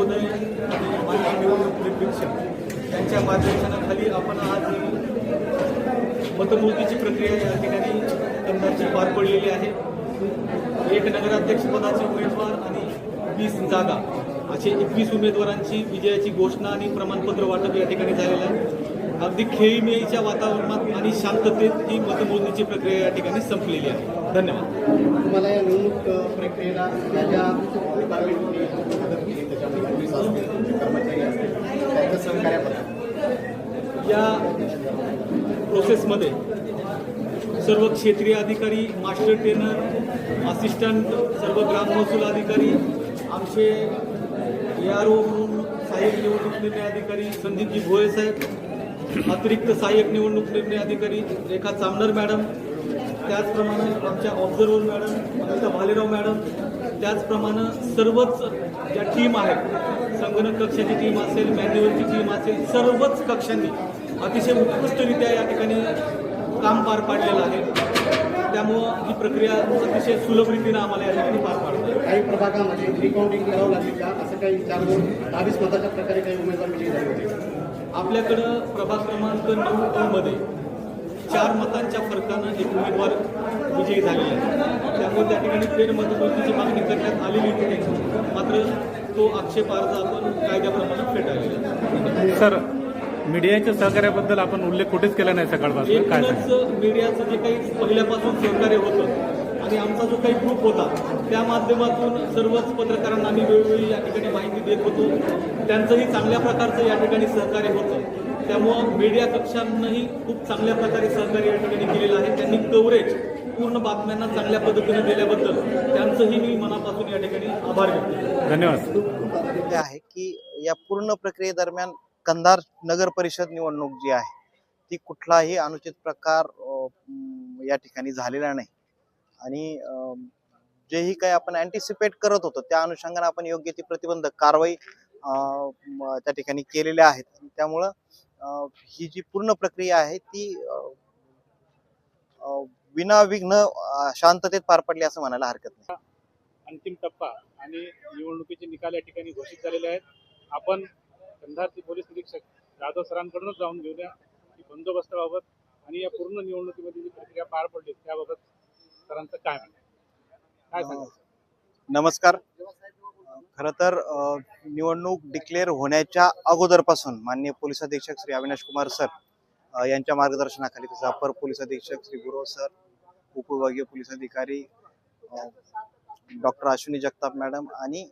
महोदय आणि माननीय निवडणूक निरीक्षक यांच्या मार्गदर्शनाखाली आपण आज मतमोजणीची प्रक्रिया या ठिकाणी कंधारची पार पडलेली आहे। एक नगराध्यक्षपदाचे उमेदवार आणि 20 जागा असे 21 उमेदवारांची विजयाची घोषणा आणि प्रमाणपत्र वाटप या ठिकाणी झालेलं आहे। अगदी खेळीमेळीच्या वातावरणात आणि शांततेत ही मतमोजणीची प्रक्रिया या ठिकाणी संपलेली आहे। धन्यवाद। तुम्हाला या निवडणूक प्रक्रियेला ज्या डिपार्टमेंटनी मदत केली त्याच्यामध्ये पोलीस असतील, कर्मचारी असतील, त्यांचं सहकार्याबद्दल या प्रोसेसमध्ये सर्व क्षेत्रीय अधिकारी, मास्टर ट्रेनर, असिस्टंट, सर्व ग्राम महसूल अधिकारी, आमचे ARO म्हणून सहाय्यक निवडणूक निर्णय अधिकारी संदीपजी भोळे साहेब, अतिरिक्त सहाय्यक निवडणूक निर्णय अधिकारी रेखा चामनर मॅडम, त्याचप्रमाणे आमच्या observer madam Anita Bhalerao madam, त्याचप्रमाणे सर्वच ज्या टीम आहेत, संगणक कक्षाची टीम असेल, मॅन्युअलची टीम असेल, सर्वच कक्षांनी अतिशय उत्कृष्टरित्या या ठिकाणी काम पार पाडलेलं आहे। त्यामुळं ही प्रक्रिया अतिशय सुलभ रीतीनं आम्हाला या ठिकाणी पार पाडते। काही प्रभागामध्ये रिकाउंटिंग करावं लागेल का, असं काही 22 मताच्या प्रकारे काही उमेदवार विजयी झाले होते? आपल्याकडं प्रभाग क्रमांक 9 मध्ये 4 मतांच्या फरकानं एक उमेदवार विजयी झालेला आहे। त्यामुळे त्या ठिकाणी फेरमतमोजणीची मागणी करण्यात आलेली होती, मात्र तो आक्षेप अर्ज आपण कायद्याप्रमाणे फेटाळलेला आहे। सर, मीडियाच्या सहकार्याबद्दल आपण उल्लेख कुठेच केला नाही सकाळपासून, काय एकूणच मीडियाचं जे काही पहिल्यापासून सहकार्य होतं आणि आमचा जो काही ग्रुप होता त्या माध्यमातून सर्वच पत्रकारांना आम्ही वेळोवेळी या ठिकाणी माहिती देत होतो। त्यांचंही चांगल्या प्रकारचं या ठिकाणी सहकार्य होतं। त्यामुळं मीडिया कक्षांनाही खूप चांगल्या प्रकारे सहकार्य या ठिकाणी केलेलं आहे। त्यांनी कव्हरेज पूर्ण बातम्यांना चांगल्या पद्धतीने दिल्याबद्दल त्यांचंही मी मनापासून या ठिकाणी आभार व्यक्त करतो। धन्यवाद। आहे की या पूर्ण प्रक्रियेदरम्यान कंधार नगर परिषद निवडणूक जी आहे ती कुठलाही अनुचित प्रकार या ठिकाणी झालेला नाही आणि जेही काही आपण अँटिसिपेट करत होतो त्या अनुषंगाने आपण योग्य ती प्रतिबंधक कारवाई त्या ठिकाणी केलेल्या आहेत। त्यामुळं ही जी पूर्ण प्रक्रिया आहे ती विनाविघ्न शांततेत पार पडली असं म्हणायला हरकत नाही। अंतिम टप्पा आणि निवडणुकीचे निकाल या ठिकाणी घोषित झालेले आहेत। आपण कंधारचे पोलीस निरीक्षक जाधव सरांकडूनच जाऊन घेऊया की बंदोबस्ताबाबत आणि या पूर्ण निवडणुकीमध्ये जी प्रक्रिया पार पडली त्याबाबत सरांचं काय म्हणणं आहे, काय सांगायचं? नमस्कार। खरं तर निवडणूक डिक्लेअर होण्याच्या अगोदरपासून माननीय पोलीस अधीक्षक श्री अविनाश कुमार सर यांच्या मार्गदर्शनाखाली तसं अपर पोलीस अधीक्षक श्री गुरव सर, उपविभागीय पोलीस अधिकारी डॉक्टर अश्विनी जगताप मॅडम आणि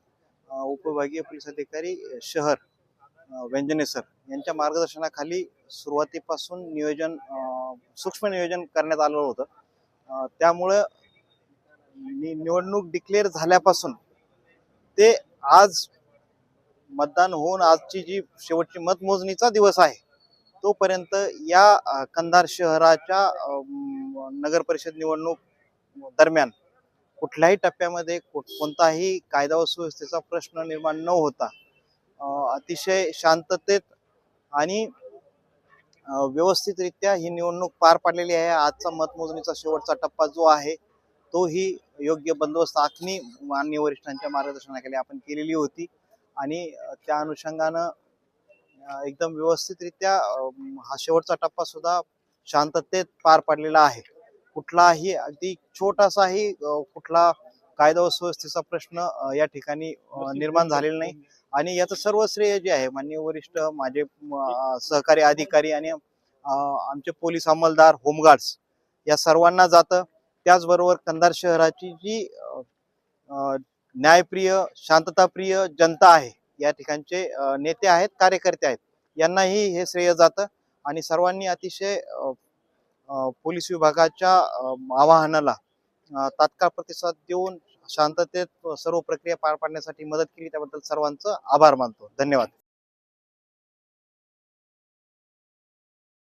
उपविभागीय पोलीस अधिकारी शहर व्यंजने सर यांच्या मार्गदर्शनाखाली सुरुवातीपासून सूक्ष्म नियोजन करण्यात आलं होतं। त्यामुळं निवडणूक डिक्लेअर झाल्यापासून ते आज मतदान होऊन आजची जी शेवटची मतमोजणीचा दिवस आहे तोपर्यंत या कंधार शहराच्या नगर परिषद निवडणूक दरम्यान कुठल्याही टप्प्यामध्ये कोणताही कायदा व सुव्यवस्थेचा प्रश्न निर्माण न होता अतिशय शांततेत आणि व्यवस्थितरित्या ही निवडणूक पार पाडलेली आहे। आजचा मतमोजणीचा शेवटचा टप्पा जो आहे तोही योग्य बंदोबस्त आखणी माननीय वरिष्ठांच्या मार्गदर्शनाखाली आपण केलेली होती आणि त्या अनुषंगानं एकदम व्यवस्थितरित्या हा शेवटचा टप्पा सुद्धा शांततेत पार पडलेला आहे। कुठलाही अगदी छोटासाही कुठला कायदा व सुव्यवस्थेचा प्रश्न या ठिकाणी निर्माण झालेला नाही आणि याचं सर्व श्रेय जे आहे माननीय वरिष्ठ माझे सहकारी अधिकारी आणि आमचे पोलीस अंमलदार, होमगार्ड्स या सर्वांना जातं। त्याचबरोबर कंधार शहराची जी न्यायप्रिय, शांतताप्रिय जनता आहे, या ठिकाणचे नेते आहेत, कार्यकर्ते आहेत, यांनाही हे श्रेय जातं आणि सर्वांनी अतिशय पोलीस विभागाच्या आवाहनाला तात्काळ प्रतिसाद देऊन शांततेत सर्व प्रक्रिया पार पाडण्यासाठी मदत केली त्याबद्दल सर्वांचं आभार मानतो। धन्यवाद।